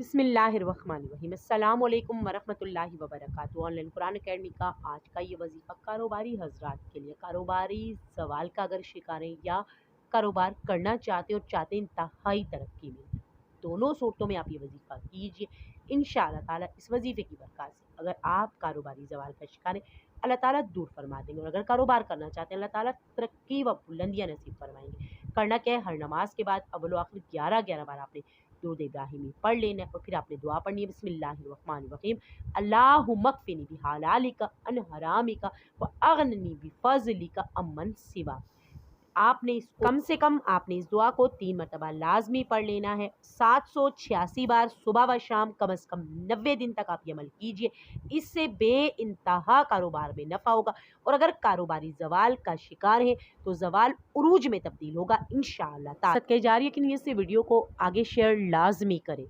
बिस्मिल्लाहिर्रहमानिर्रहीम। अस्सलाम वालेकुम वरहमतुल्लाहि वबरकातुहू। ऑनलाइन कुरान अकेडमी का आज का ये वजीफ़ा कारोबारी हजरात के लिए, कारोबारी सवाल का अगर शिकार हैं या कारोबार करना चाहते हो, चाहते इंतहाई तरक्की में, दोनों सूरतों में आप ये वजीफ़ा कीजिए। इंशाअल्लाह ताला इस वजीफ़े की बरकत से अगर आप कारोबारी ज़वाल का शिकार हैं, अल्लाह ताला दूर फरमा देंगे। और अगर कारोबार करना चाहते हैं, अल्लाह ताला तरक्की व बुलंदियाँ नसीब फरमाएंगे। करना क्या है, हर नमाज के बाद अव्वल व आखिर 11 बार आपने दुरूद इब्राहिमी पढ़ लेना है और फिर आपने दुआ पढ़नी है, बिस्मिल्लाहिर्रहमानिर्रहीम, अल्लाहुम्मक्फिनी बिहलालिका अन हरामिका व अगनिनी बिफज़लिका अम्मन सिवा। आपने इसको कम से कम आपने इस दुआ को 3 मरतबा लाजमी पढ़ लेना है। 786 बार सुबह व शाम, कम से कम 90 दिन तक आप ये अमल कीजिए। इससे बेइंतहा कारोबार में नफ़ा होगा। और अगर कारोबारी ज़वाल का शिकार है तो ज़वाल उरूज में तब्दील होगा इंशाअल्लाह ताला। सदक़े जारिया की नीयत से वीडियो को आगे शेयर लाजमी करें।